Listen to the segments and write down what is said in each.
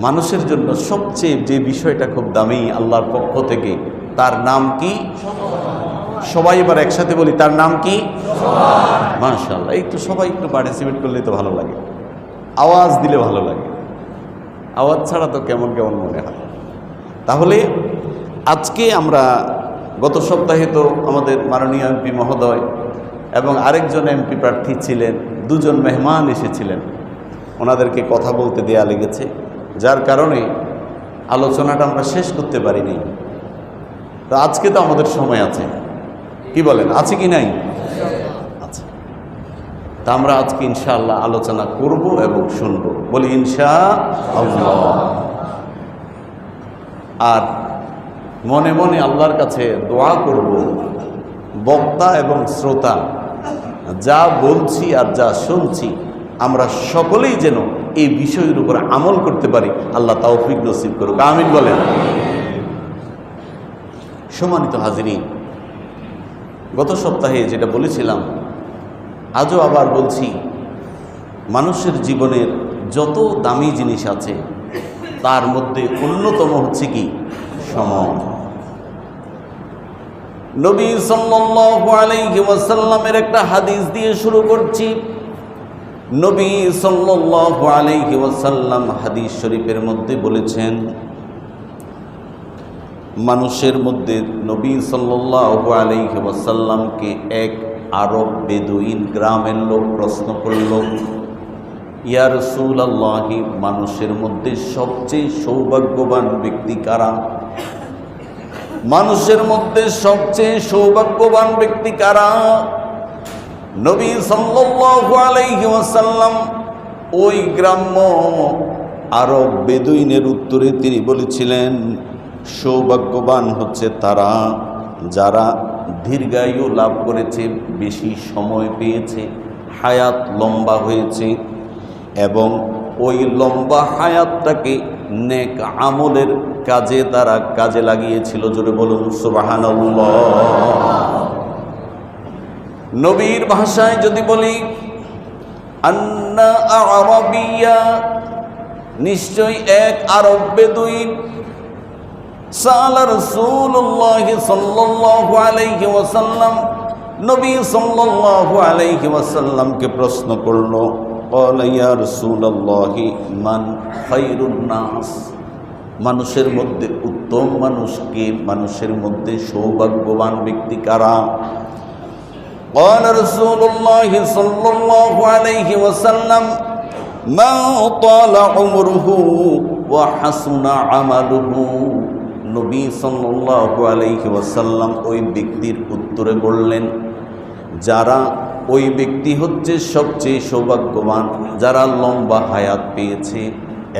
মানুষের জন্য সবচেয়ে যে বিষয়টা খুব দামি আল্লাহর পক্ষ থেকে, তার নাম কি? সবাই এবার একসাথে বলি, তার নাম কি? মাশাআল্লাহ। একটু সবাই একটু পার্টিসিপেট করলে তো ভালো লাগে, আওয়াজ দিলে ভালো লাগে, আওয়াজ ছাড়া তো কেমন কেমন মনে হয়। তাহলে আজকে আমরা, গত সপ্তাহে তো আমাদের মাননীয় এমপি মহোদয় এবং আরেকজন এমপি প্রার্থী ছিলেন, দুজন মেহমান এসেছিলেন, ওনাদেরকে কথা বলতে দেয়া লেগেছে, যার কারণে আলোচনাটা আমরা শেষ করতে পারিনি। তো আজকে তো আমাদের সময় আছে, কি বলেন, আছে কি নাই? আচ্ছা, তা আমরা আজকে ইনশাআল্লাহ আলোচনা করব এবং শুনব, বলি ইনশাআল্লাহ। আর মনে মনে আল্লাহর কাছে দোয়া করব, বক্তা এবং শ্রোতা যা বলছি আর যা শুনছি আমরা সকলেই যেন এই বিষয়ের উপর আমল করতে পারি। আল্লাহ তৌফিক নসিব করুক, আমিন বলেন। সম্মানিত হাজিরিন, গত সপ্তাহে যেটা বলেছিলাম আজও আবার বলছি, মানুষের জীবনের যত দামি জিনিস আছে তার মধ্যে অন্যতম হচ্ছে কি? সময়। নবী সাল্লাল্লাহু আলাইহি ওয়াসাল্লামের একটা হাদিস দিয়ে শুরু করছি। নবী সাল্লাল্লাহু আলাইহি ওয়াসাল্লাম হাদিস শরীফের মধ্যে বলেছেন, মানুষের মধ্যে, নবী সাল্লাল্লাহু আলাইহি ওয়াসাল্লামকে এক আরব বেদুইন গ্রামের লোক প্রশ্ন করল, ইয়া রাসূলুল্লাহ, মানুষের মধ্যে সবচেয়ে সৌভাগ্যবান ব্যক্তি কারা? মানুষের মধ্যে সবচেয়ে সৌভাগ্যবান ব্যক্তি কারা? নবী সাল্লাল্লাহু আলাইহি ওয়াসাল্লাম ওই গ্রাম্য আরব বেদুইনের উত্তরে তিনি বলেছিলেন, সৌভাগ্যবান হচ্ছে তারা যারা দীর্ঘায়ু লাভ করেছে, বেশি সময় পেয়েছে, হায়াত লম্বা হয়েছে এবং ওই লম্বা হায়াতটাকে নেক আমলের কাজে তারা কাজে লাগিয়েছিল। জোরে বলুন সুবহানাল্লাহ। নবীর ভাষায় যদি বলি, আন্না আরাবিয়া, নিশ্চয় এক আরব বেদুইন, সাআলা রাসূলুল্লাহ সাল্লাল্লাহু আলাইহি ওয়াসাল্লাম, নবী সাল্লাল্লাহু আলাইহি ওয়াসাল্লামকে প্রশ্ন করল, ক্বালা ইয়া রাসূলুল্লাহ মান খায়রুন নাস, মানুষের মধ্যে উত্তম মানুষ কে? মানুষের মধ্যে সৌভাগ্যবান ব্যক্তি কারা? ক্বালা রাসূলুল্লাহ সাল্লাল্লাহু আলাইহি ওয়াসাল্লাম, মান তালা উমরুহু ওয়া হাসুনা আমালুহু। নবী সাল্লাল্লাহু আলাইহি ওয়াসাল্লাম ওই ব্যক্তির উত্তরে বললেন, যারা, ওই ব্যক্তি হচ্ছে সবচেয়ে সৌভাগ্যবান যারা লম্বা হায়াত পেয়েছে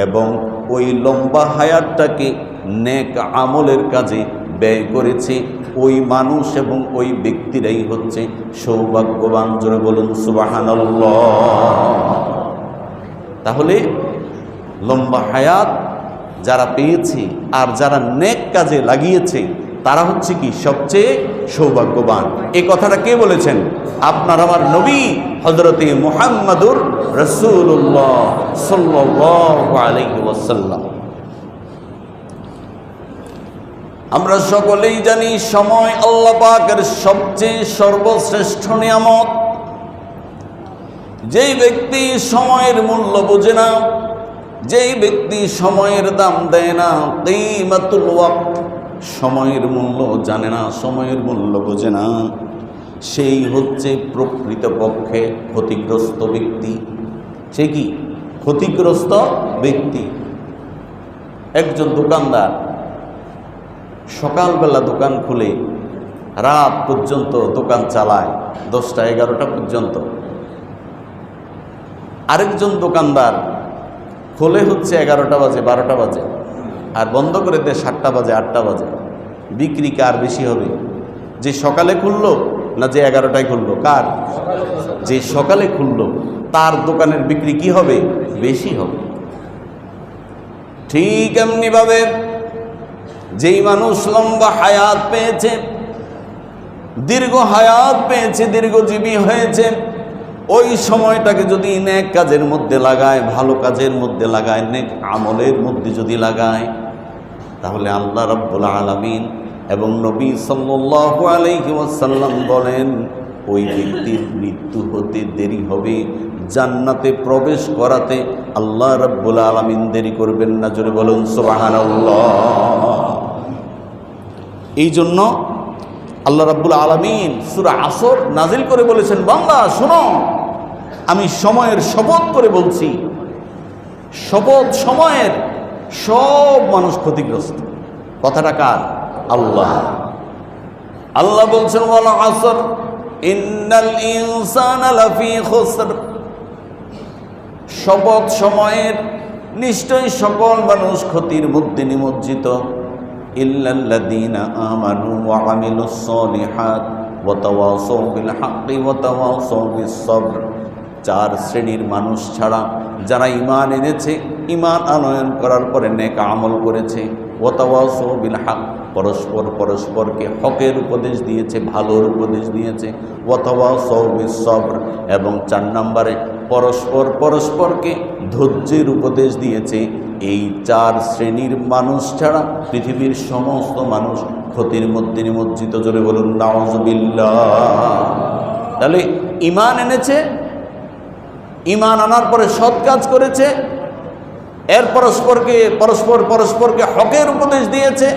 এবং ওই লম্বা হায়াতটাকে নেক আমলের কাজে ব্যয় করেছে, ওই মানুষ এবং ওই ব্যক্তিরাই হচ্ছে সৌভাগ্যবান। জোরে বলুন সুবহানাল্লাহ। তাহলে লম্বা হায়াত যারা পেয়েছে আর যারা নেক কাজে লাগিয়েছে তারা হচ্ছে কি? সবচেয়ে সৌভাগ্যবান। এই কথাটা কে বলেছেন? আপনার আমার নবী হযরতে মুহাম্মদুর রাসূলুল্লাহ সাল্লাল্লাহু আলাইহি ওয়াসাল্লাম। আমরা সকলেই জানি সময় আল্লাহ পাকের সবচেয়ে সর্বশ্রেষ্ঠ নিয়ামত। যেই ব্যক্তি সময়ের মূল্য বোঝে না, যেই ব্যক্তি সময়ের দাম দেয় না, কিমাতুল ওয়াক্ত, সময়ের মূল্য জানে না, সময়ের মূল্য বোঝে না, সেই হচ্ছে প্রকৃতপক্ষে ক্ষতিগ্রস্ত ব্যক্তি। সে কি? ক্ষতিগ্রস্ত ব্যক্তি। একজন দোকানদার সকালবেলা দোকান খুলে রাত পর্যন্ত দোকান চালায়, 10টা 11টা পর্যন্ত। আরেকজন দোকানদার খোলে হচ্ছে 11টা বাজে 12টা বাজে আর বন্ধ করে দেয় 7টা বাজে 8টা বাজে। বিক্রি কার বেশি হবে? যে সকালে খুললো না যে 11টায় খুললো? কার? যে সকালে খুললো তার দোকানের বিক্রি কি হবে? বেশি হবে। ঠিক এমনিভাবে যেই মানুষ লম্বা হায়াত পেয়েছে, দীর্ঘ হায়াত পেয়েছে, দীর্ঘজীবী হয়েছে, ওই সময়টাকে যদি নেক কাজের মধ্যে লাগায়, ভালো কাজের মধ্যে লাগায়, নেক আমলের মধ্যে যদি লাগায়, তাহলে আল্লাহ রাব্বুল আলামিন এবং নবী সাল্লাল্লাহু আলাইহি ওয়াসাল্লাম বলেন ওই ব্যক্তির মৃত্যু হতে দেরি হবে, জান্নাতে প্রবেশ করাতে আল্লাহ রাব্বুল আলামিন দেরি করবেন না। জোরে বলুন সুবহানাল্লাহ। এই জন্য আল্লাহ রাব্বুল আলামিন সূরা আসর নাজিল করে বলেছেন, বান্দা শোনো, আমি সময়ের শপথ করে বলছি, শপথ সময়ের, সব মানুষ ক্ষতিগ্রস্ত। কথাটা কার? আল্লাহ। আল্লাহ বলছেন ওয়াল আসর ইন্নাল ইনসানা লাফি খুসর, শপথ সময়ের, নিশ্চয়ই সকল মানুষ ক্ষতির মধ্যে নিমজ্জিত। ইল্লাল্লাযীনা আমানু ওয়া আমিলুস সালিহাত ওয়া তাওয়াসাউ বিল হাক্কি ওয়া তাওয়াসাউ বিস সবর। চার শ্রেণীর মানুষ ছাড়া যারা ঈমান এনেছে, ঈমান আনয়ন করার পরে নেক আমল করেছে, ওয়া তাওয়াসাউ বিল হক, পরস্পর পরস্পরকে হকের উপদেশ দিয়েছে, ভালোর উপদেশ দিয়েছে, ওয়া তাওয়াসাউ বিস সবর, এবং 4 নম্বরে পরস্পর পরস্পরকে ধৈর্যের উপদেশ দিয়েছে। এই 4 শ্রেণীর মানুষ ছাড়া পৃথিবীর সমস্ত মানুষ ক্ষতির মধ্যে নিমজ্জিত। জোরে বলুন নাউযুবিল্লাহ। তাহলে ঈমান এনেছে, ঈমান আনার পরে সৎ কাজ করেছে, এর পরস্পরকে হকের উপদেশ দিয়েছে,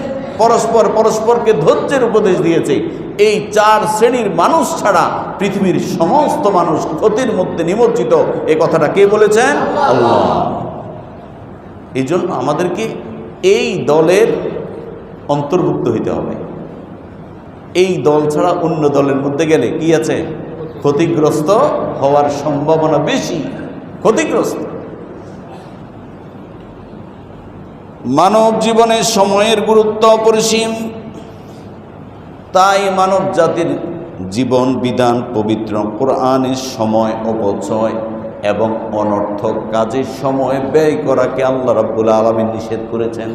পরস্পর পরস্পরকে ধৈর্যের উপদেশ দিয়েছে। এই 4 শ্রেণীর মানুষ ছাড়া পৃথিবীর সমস্ত মানুষ ক্ষতির মধ্যে নিমজ্জিত। এই কথাটা কে বলেছেন? আল্লাহ। এই জন্য আমাদেরকে এই দলের অন্তর্ভুক্ত হইতে হবে। এই দল ছাড়া অন্য দলের মধ্যে গেলে কি আছে? ক্ষতিগ্রস্ত হওয়ার সম্ভাবনা বেশি, ক্ষতিগ্রস্ত। মানব জীবনে সময়ের গুরুত্ব অপরিসীম, তাই মানব জাতির জীবন বিধান পবিত্র কোরআনের সময় অপচয় এবং অনর্থক কাজে সময় ব্যয় করাকে আল্লাহ রাব্বুল আলামিন নিষেধ করেছেন।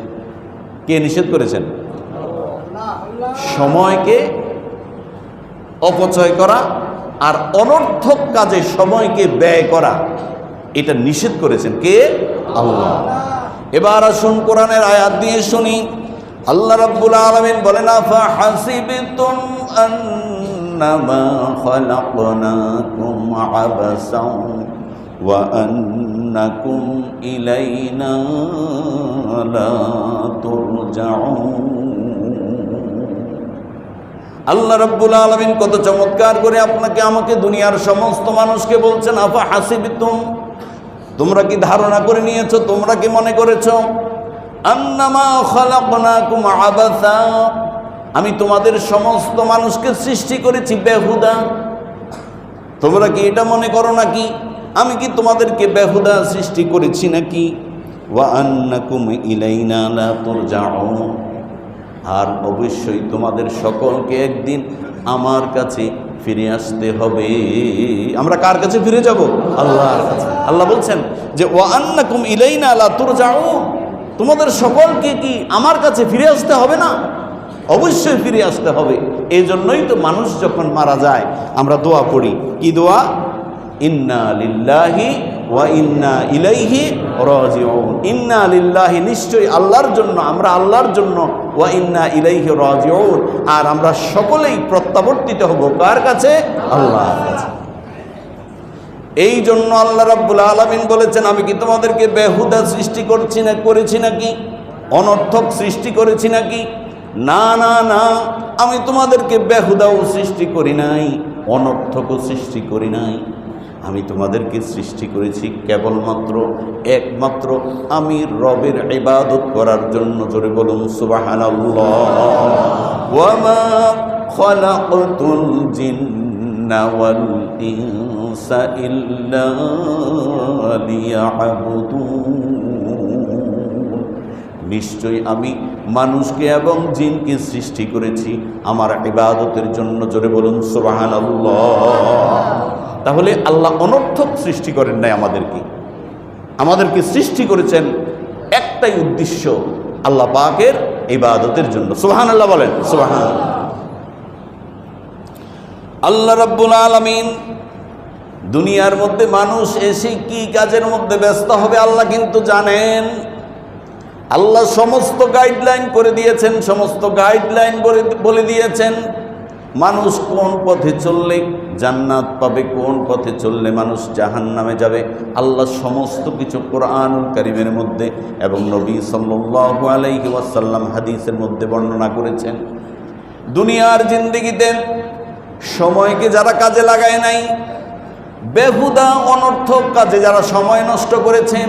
কে নিষেধ করেছেন? সময়কে অপচয় করা আর অনর্থক কাজে সময়কে ব্যয় করা, এটা নিষেধ করেছেন কে? আল্লাহ। এবার আসুন কোরআনের আয়াত দিয়ে শুনি। আল্লাহ রাব্বুল আলামিন বলেন, আফা হাসিবতুম আন্নামা খালাকনাকুম আবাসাও ওয়া আন্নাকুম ইলাইনা লা তুরজাউন। আল্লাহ রাব্বুল আলামিন কত চমৎকার করে আপনাকে আমাকে দুনিয়ার সমস্ত মানুষকে বলছেন, আফা হাসিবতুম, তোমরা কি ধারণা করে নিয়েছো, তোমরা কি মনে করেছো, আন্নামা খালাকনাকুম আবাসা, আমি তোমাদের সমস্ত মানুষকে সৃষ্টি করেছি বেহুদা। তোমরা কি এটা মনে করো নাকি আমি কি তোমাদেরকে বেহুদা সৃষ্টি করেছি নাকি? ওয়া আন্নাকুম ইলাইনা লা তুরজাউন, আর অবশ্যই তোমাদের সকলকে একদিন আমার কাছে ফিরে আসতে হবে। আমরা কার কাছে ফিরে যাব? আল্লাহর কাছে। আল্লাহ বলছেন যে ওয়া আন্নাকুম ইলাইনা লা তুরজাউন, তোমাদের সকলকে কি আমার কাছে ফিরে আসতে হবে না? অবশ্যই ফিরে আসতে হবে। এই জন্যই তো মানুষ যখন মারা যায় আমরা দোয়া পড়ি। কি দোয়া? ইন্না লিল্লাহি ওয়া ইন্না ইলাইহি রাজিউন। ইন্না লিল্লাহি, নিশ্চয়ই আল্লাহর জন্য, আমরা আল্লাহর জন্য, ওয়া ইন্না ইলাইহি রাজিউন, আর আমরা সকলেই প্রত্যাবর্তিত হব কার কাছে? আল্লাহর কাছে। এই জন্য আল্লাহ রাব্বুল আলামিন বলেছেন, আমি কি তোমাদেরকে বেহুদা সৃষ্টি করেছি নাকি? অনর্থক সৃষ্টি করেছি নাকি? না না না, আমি তোমাদেরকে বেহুদাও সৃষ্টি করি নাই, অনর্থকও সৃষ্টি করি নাই। আমি তোমাদেরকে সৃষ্টি করেছি কেবলমাত্র একমাত্র আমি রবের ইবাদত করার জন্য। জোরে বলুন সুবহানাল্লাহ। ওয়া মা খালাকতুল জিন্না ওয়াল ইনসা ইল্লা লিয়াবুদুন, নিশ্চয়ই আমি মানুষকে এবং জিনকে সৃষ্টি করেছি আমার ইবাদতের জন্য। জোরে বলুন সুবহানাল্লাহ। তাহলে আল্লাহ অনর্থক সৃষ্টি করেন নাই, আমাদেরকে সৃষ্টি করেছেন একটাই উদ্দেশ্য, আল্লাহ পাকের ইবাদতের জন্য। সুবহানাল্লাহ বলেন, সুবহানাল্লাহ। আল্লাহ রাব্বুল আলামিন দুনিয়ার মধ্যে মানুষ এসে কি কাজের মধ্যে ব্যস্ত হবে আল্লাহ কিন্তু জানেন। আল্লাহ সমস্ত গাইডলাইন করে দিয়েছেন, সমস্ত গাইডলাইন বলে দিয়েছেন। মানুষ কোন পথে চললে জান্নাত পাবে, কোন পথে চললে মানুষ জাহান্নামে যাবে, আল্লাহ সমস্ত কিছু কোরআনুল কারীমের মধ্যে এবং নবী সাল্লাল্লাহু আলাইহি ওয়াসাল্লাম হাদিসের মধ্যে বর্ণনা করেছেন। দুনিয়ার জিন্দেগিতে সময়কে যারা কাজে লাগায় নাই, বেহুদা অনর্থক কাজে যারা সময় নষ্ট করেছে,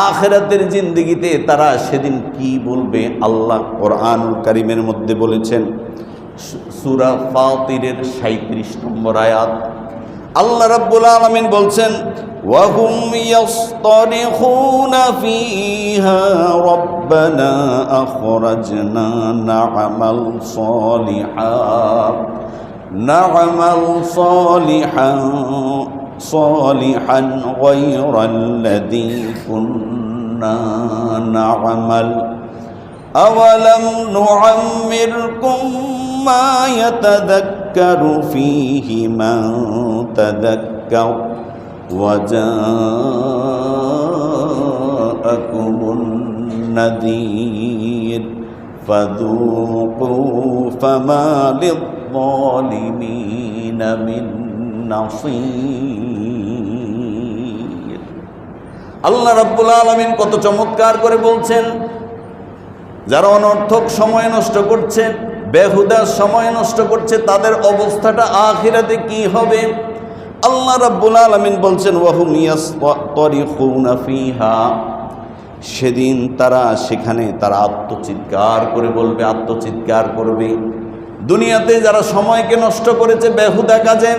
আখিরাতের জিন্দেগিতে তারা সেদিন কি বলবে আল্লাহ কোরআনুল কারীমের মধ্যে বলেছেন। সূরা ফাতিরের 37 নম্বর আয়াত আল্লাহ রাব্বুল আলামিন বলছেন, ওয়া হুম ইয়াসতারিখুনা ফীহা রাব্বানা আখরাজনা না'মাল সালিহান গায়রাল্লাযী কুন্না না'মাল أولم نعمركم ما يتذكر فيه من تذكر وجاءكم النذير فذوقوا فما للظالمين من نصير। আল্লাহ রাব্বুল আলামিন কত চমৎকার করে বলছেন, যারা অনর্থক সময় নষ্ট করছে, বেহুদা সময় নষ্ট করছে, তাদের অবস্থাটা আখিরাতে কি হবে। আল্লাহ রাব্বুল আলামিন বলছেন, ওয়াহুম ইয়াসতারিখুনা ফীহা, সেদিন তারা সেখানে তারা আত্মচিৎকার করে বলবে, আত্মচিৎকার করবে। দুনিয়াতে যারা সময়কে নষ্ট করেছে বেহুদা কাজে,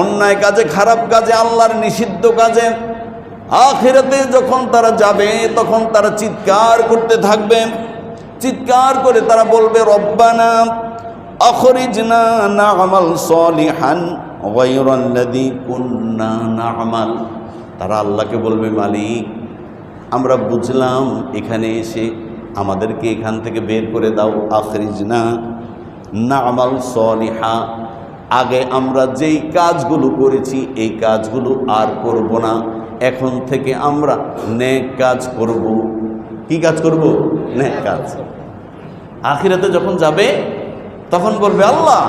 অন্যায় কাজে, খারাপ কাজে, আল্লাহর নিষিদ্ধ কাজে, আখিরাতে যখন তারা যাবে তখন তারা চিৎকার করতে থাকবে। চিৎকার করে তারা বলবে, রব্বানা আখরিজনা না'মাল সালিহান গায়রাল্লাযী কুন্না না'মাল। তারা আল্লাহকে বলবে, মালিক আমরা বুঝলাম, এখানে এসে আমাদেরকে এখান থেকে বের করে দাও। আখরিজনা না'মাল সালিহা, আগে আমরা যেই কাজগুলো করেছি এই কাজগুলো আর করব না, এখন থেকে আমরা নেক কাজ করব। কি কাজ করব? নেক কাজ। আখিরাতে যখন যাবে তখন বলবে, আল্লাহ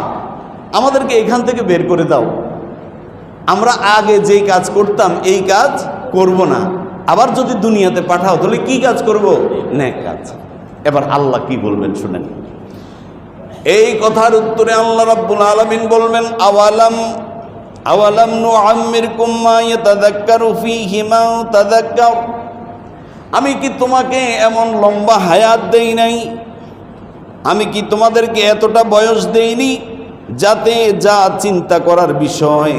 আমাদেরকে এখান থেকে বের করে দাও, আমরা আগে যেই কাজ করতাম এই কাজ করব না। আবার যদি দুনিয়াতে পাঠাও তাহলে কি কাজ করব? নেক কাজ। এবার আল্লাহ কি বলবেন শুনেন। এই কথার উত্তরে আল্লাহ রাব্বুল আলামিন বলবেন, আওয়ালাম নুআম্মিরকুম মা ইয়াতাযাক্কারু ফীহি মান তাযাক্কার। আমি কি তোমাকে এমন লম্বা হায়াত দেই নাই? আমি কি তোমাদেরকে এতটা বয়স দেইনি যাতে যা চিন্তা করার বিষয়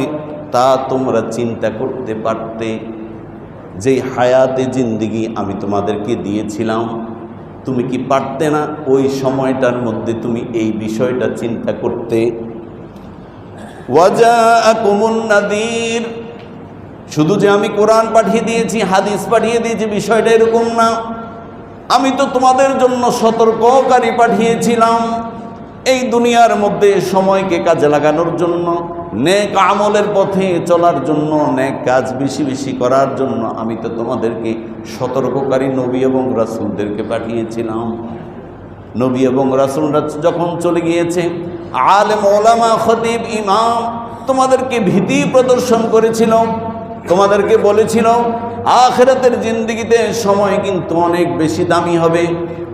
তা তোমরা চিন্তা করতে পারতে? যেই হায়াতে জিন্দেগি আমি তোমাদেরকে দিয়েছিলাম, তুমি কি পারতে না ওই সময়টার মধ্যে তুমি এই বিষয়টা চিন্তা করতে? ওয়াজাআকুমুন নাযীর, শুধু যে আমি কোরআন পাঠিয়ে দিয়েছি, হাদিস পাঠিয়ে দিয়েছি, বিষয়টা এরকম না। আমি তো তোমাদের জন্য সতর্ককারী পাঠিয়েছিলাম। এই দুনিয়ার মধ্যে সময়কে কাজে লাগানোর জন্য, নেক আমলের পথে চলার জন্য, নেক কাজ বেশি বেশি করার জন্য আমি তো তোমাদেরকে সতর্ককারী নবী এবং রাসূলদেরকে পাঠিয়েছিলাম। নবী এবং রাসূলরা যখন চলে গিয়েছে, আলেম ওলামা খতিব ইমাম তোমাদেরকে ভীতি প্রদর্শন করেছিল, তোমাদেরকে বলেছিল আখিরাতের জিন্দেগিতে সময় কিন্তু অনেক বেশি দামি হবে।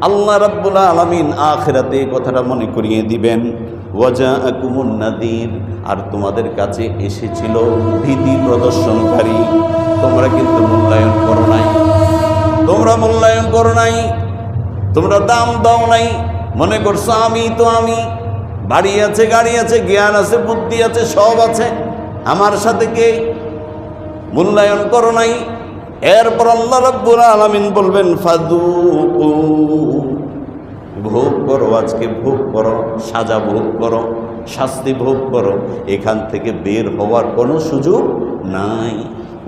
আল্লাহ রাব্বুল আলামিন আখিরাতে কথাটা মনে করিয়ে দিবেন। ওয়াজাআকুমুন নাযীর, আর তোমাদের কাছে এসেছিল ভীতি প্রদর্শনকারী। তোমরা কিন্তু মূল্যায়ন করো নাই, তোমরা মূল্যায়ন করো নাই, তোমরা দাম দাও নাই। মনে করছো আমি তো আমি, বাড়ি আছে, গাড়ি আছে, জ্ঞান আছে, বুদ্ধি আছে, সব আছে, আমার সাথে কে? মূল্যায়ন করো নাই। এরপর আল্লাহ রাব্বুল আলামিন বলবেন, ফাযুকু, ভোগ করো, আজকে ভোগ করো, সাজা ভোগ করো, শাস্তি ভোগ করো, এখান থেকে বের হওয়ার কোনো সুযোগ নাই।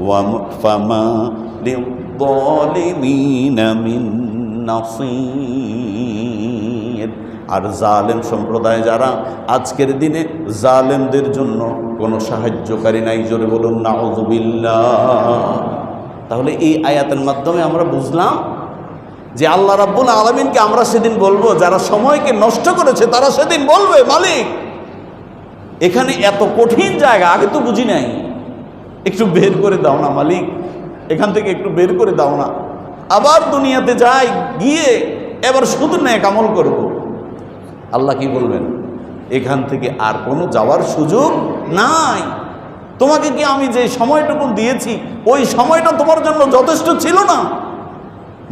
ওয়া ফামা লিয-যালিমিনা মিন নাসীর। মুসলিমের। আর জালেম সম্প্রদায় যারা, আজকের দিনে জালেমদের জন্য কোনো সাহায্যকারী নাই। জোরে বলুন নাউযুবিল্লাহ। তাহলে এই আয়াতের মাধ্যমে আমরা বুঝলাম যে আল্লাহ রাব্বুল আলামিনকে আমরা সেদিন বলবো, যারা সময়কে নষ্ট করেছে তারা সেদিন বলবে, মালিক এখানে এত কঠিন জায়গা আগে তো বুঝি নাই, একটু বের করে দাও না মালিক, এখান থেকে একটু বের করে দাও না। আবার দুনিয়াতে যাই, গিয়ে এবার শুধু নেক আমল করব। আল্লাহ কি বলবেন? এখান থেকে আর কোনো যাওয়ার সুযোগ নাই। তোমাকে কি আমি যে সময়টুকু দিয়েছি ওই সময়টা তোমার জন্য যথেষ্ট ছিল না?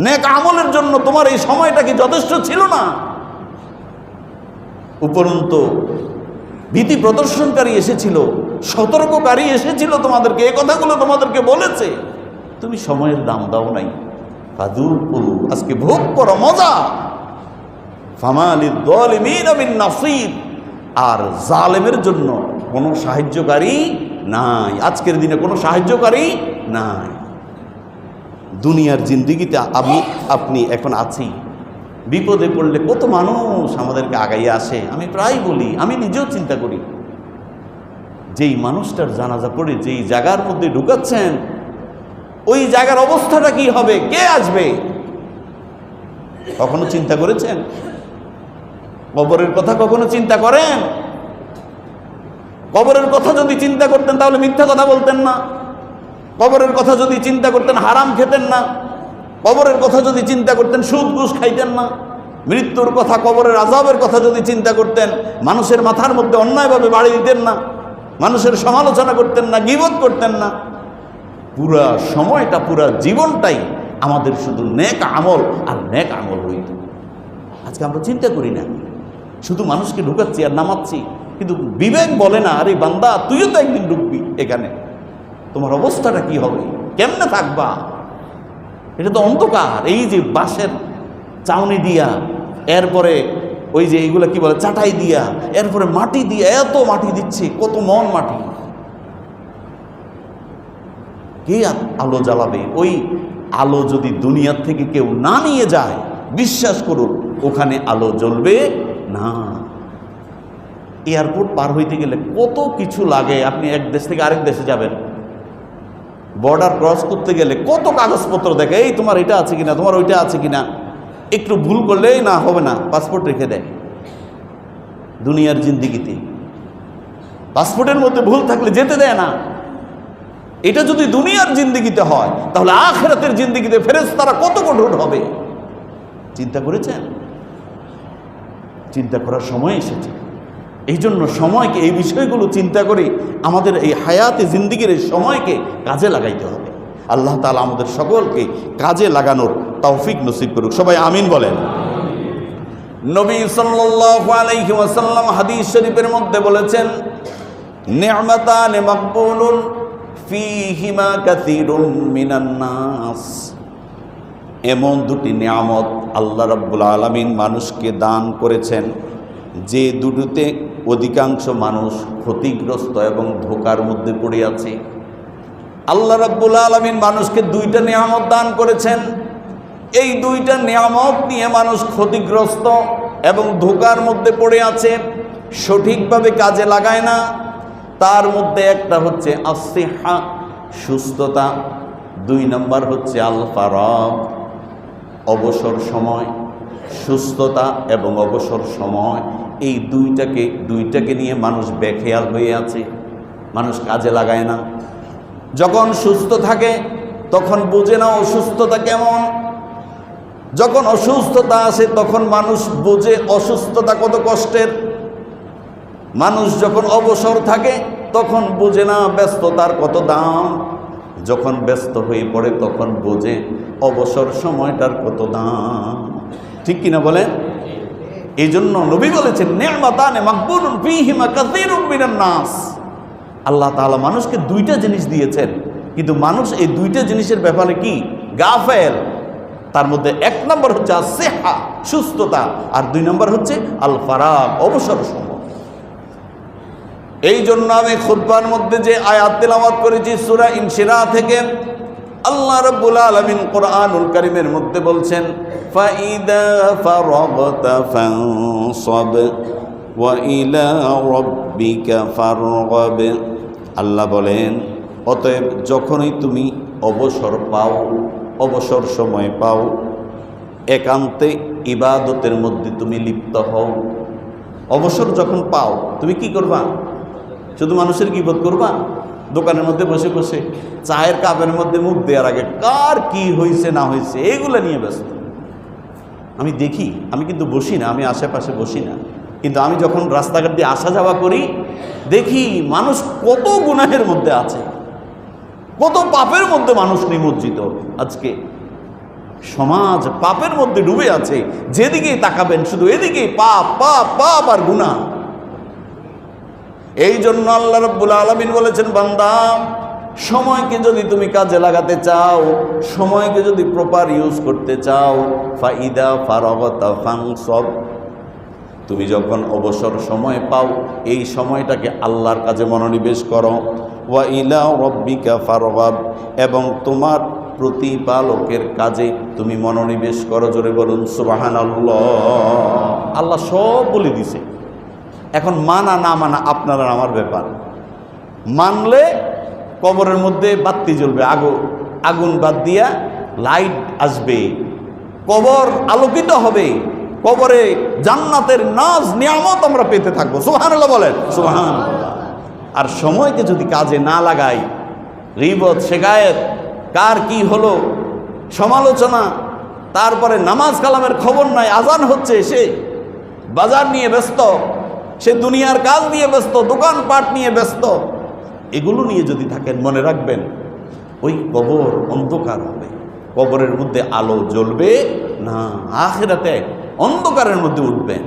নেক আমলের জন্য তোমার এই সময়টা কি যথেষ্ট ছিল না? উপরন্তু ভীতি প্রদর্শনকারী এসেছিল, সতর্ককারী এসেছিল তোমাদেরকে, এই কথাগুলো তোমাদেরকে বলেছে, তুমি সময়ের দাম দাও নাই। ফাযুকু, আজকে ভোগ করো মজা। ফামা লিয-যালিমিনা মিন নাসীর, আর জালেমের জন্য কোনো সাহায্যকারী নাই। আজকের দিনে কোনো সাহায্যকারী নাই। দুনিয়ার জিন্দেগিতে আপনি এখন আছি, বিপদে পড়লে কত মানুষ আমাদেরকে আগাইয়ে আসে। আমি প্রায় বলি, আমি নিজেও চিন্তা করি, যেই মানুষটার জানাজা পড়ে যেই জায়গার মধ্যে ঢুকাচ্ছেন, ওই জায়গার অবস্থাটা কি হবে? কে আসবে? কখনো চিন্তা করেছেন? কবরের কথা কখনো চিন্তা করেন? কবরের কথা যদি চিন্তা করতেন তাহলে মিথ্যা কথা বলতেন না। কবরের কথা যদি চিন্তা করতেন হারাম খেতেন না। কবরের কথা যদি চিন্তা করতেন সুদ ঘুষ খাইতেন না। মৃত্যুর কথা, কবরের আযাবের কথা যদি চিন্তা করতেন মানুষের মাথার মধ্যে অন্যায়ভাবে বাড়ি দিতেন না, মানুষের সমালোচনা করতেন না, গীবত করতেন না। পুরা সময়টা, পুরা জীবনটাই আমাদের শুধু নেক আমল আর নেক আমল হইত। আজকে আমরা চিন্তা করি না, শুধু মানুষকে ঢুকাচ্ছি আর নামাচ্ছি, কিন্তু বিবেক বলে না, আরে বান্দা তুইও তো একদিন ঢুকবি এখানে, তোমার অবস্থাটা কি হবে, কেমনে থাকবা? এটা তো অন্ধকার। এই যে বাঁশের চাউনি দিয়া, এরপরে ওই যে এইগুলা কি বলে চাটাই দিয়া, এরপরে মাটি দিয়া, এত মাটি দিচ্ছে, কত মন মাটি, কে আলো জ্বালাবে? ওই আলো যদি দুনিয়ার থেকে কেউ না নিয়ে যায়, বিশ্বাস করুন ওখানে আলো জ্বলবে না। এয়ারপোর্ট পার হইতে গেলে কত কিছু লাগে। আপনি এক দেশ থেকে আরেক দেশে যাবেন, বর্ডার ক্রস করতে গেলে কত কাগজপত্র দেখে, এই তোমার এটা আছে কিনা, তোমার ওইটা আছে কিনা, একটু ভুল করলেই না হবে না, পাসপোর্ট রেখে দেয়। দুনিয়ার জিন্দেগিতে পাসপোর্টের মধ্যে ভুল থাকলে যেতে দেয় না। এটা যদি দুনিয়ার জিন্দেগিতে হয়, তাহলে আখিরাতের জিন্দেগিতে ফেরেশতারা কত কঠোর হবে। চিন্তা করেছেন? চিন্তা করার সময় এসেছে। এই জন্য সময়কে, এই বিষয়গুলো চিন্তা করে আমাদের এই হায়াতে জিন্দেগির এই সময়কে কাজে লাগাইতে হবে। আল্লাহ তাআলা আমাদের সকলকে কাজে লাগানোর তৌফিক নসিব করুক। সবাই আমিন বলেন। নবী সাল্লাল্লাহু আলাইহি ওয়াসাল্লাম হাদিস শরীফের মধ্যে বলেছেন, নি'মাতান মাকবুলুন ফীহিমা কাসীরুম মিনান নাস। এমন দুটি নিয়ামত আল্লাহ রাব্বুল আলামিন মানুষকে দান করেছেন, যে দুটোতে অধিকাংশ মানুষ ক্ষতিগ্রস্ত এবং ধোঁকার মধ্যে পড়ে আছে। আল্লাহ রাব্বুল আলামিন মানুষকে দুইটা নিয়ামত দান করেছেন। এই দুইটা নিয়ামত নিয়ে মানুষ ক্ষতিগ্রস্ত এবং ধোঁকার মধ্যে পড়ে আছে, সঠিকভাবে কাজে লাগায় না। তার মধ্যে একটা হচ্ছে আসিহা, সুস্থতা। 2 নম্বর হচ্ছে আল ফারাগ, অবসর সময়। সুস্থতা এবং অবসর সময়, এই দুইটাকে নিয়ে মানুষ বেখেয়াল হয়ে আছে, মানুষ কাজে লাগায় না। যখন সুস্থ থাকে তখন বোঝে না অসুস্থতা কেমন, যখন অসুস্থতা আসে তখন মানুষ বোঝে অসুস্থতা কত কষ্টের। মানুষ যখন অবসর থাকে তখন বোঝে না ব্যস্ততার কত দাম, যখন ব্যস্ত হয়ে পড়ে তখন বোঝে অবসর সময়টার কত দাম। ঠিক কিনা বলেন? এই জন্য নবী বলেছেন, নি'মাতান মাকবুলুন ফীহিমা কাসীরুম মিনান নাস। আল্লাহ তাআলা মানুষকে দুইটা জিনিস দিয়েছেন, কিন্তু মানুষ এই দুইটা জিনিসের ব্যাপারে কি গাফেল। তার মধ্যে 1 নম্বর হচ্ছে আসিহা, সুস্থতা, আর 2 নম্বর হচ্ছে আল ফারাগ, অবসর সময়। এই জন্য আমি খুতবার মধ্যে যে আয়াত তেলাওয়াত করেছি সূরা ইনশিরাহ থেকে, আল্লাহ রাব্বুল আলামিন কোরআনুল কারীমের মধ্যে বলছেন, ফাইদা ফারাগতা ফানসাব ওয়া ইলা রাব্বিকা ফারগাব। আল্লাহ বলেন, অতএব যখনই তুমি অবসর পাও, অবসর সময় পাও, একান্তে ইবাদতের মধ্যে তুমি লিপ্ত হও। অবসর যখন পাও তুমি কি করবা? শুধু মানুষের গীবত করবা? দোকানের মধ্যে বসে বসে চায়ের কাপের মধ্যে মুখ দেওয়ার আগে কার কি হয়েছে না হয়েছে এগুলো নিয়ে ব্যস্ত। আমি দেখি, আমি কিন্তু বসি না, আমি আশেপাশে বসি না, কিন্তু আমি যখন রাস্তাঘাট দিয়ে আসা যাওয়া করি দেখি মানুষ কত গুনাহের মধ্যে আছে, কত পাপের মধ্যে মানুষ নিমজ্জিত। আজকে সমাজ পাপের মধ্যে ডুবে আছে, যেদিকেই তাকাবেন শুধু এদিকেই পাপ পাপ পাপ আর গুনাহ। এই জন্য আল্লাহ রাব্বুল আলামিন বলেছেন, বান্দা সময়কে যদি তুমি কাজে লাগাতে চাও, সময়কে যদি প্রপার ইউজ করতে চাও, ফাইদা ফারাগতা ফানসাব, তুমি যখন অবসর সময় পাও এই সময়টাকে আল্লাহর কাজে মনোনিবেশ করো। ওয়া ইলা রাব্বিকা ফারগাব, এবং তোমার প্রতিপালকের কাজে তুমি মনোনিবেশ করো। জোরে বলুন সুবহানাল্লাহ। আল্লাহ সব বলে দিছে, এখন মানা না মানা আপনার আর আমার ব্যাপার। মানলে কবরের মধ্যে বাতি জ্বলবে, আগুন বাদ দিয়া লাইট আসবে, কবর আলোকিত হবে, কবরে জান্নাতের নাজ নিয়ামত আমরা পেতে থাকবো। সুবহানাল্লাহ বলেন, সুবহানাল্লাহ। আর সময়কে যদি কাজে না লাগাই, গীবত শিকায়েত, কার কি হলো, সমালোচনা, তারপরে নামাজ কালামের খবর নাই, আজান হচ্ছে, সে বাজার নিয়ে ব্যস্ত, সে দুনিয়ার কাজ নিয়ে ব্যস্ত, দোকানপাট নিয়ে ব্যস্ত, এগুলো নিয়ে যদি থাকেন, মনে রাখবেন ওই কবর অন্ধকার হবে, কবরের মধ্যে আলো জ্বলবে না, আখিরাতে অন্ধকারের মধ্যে উঠবেন।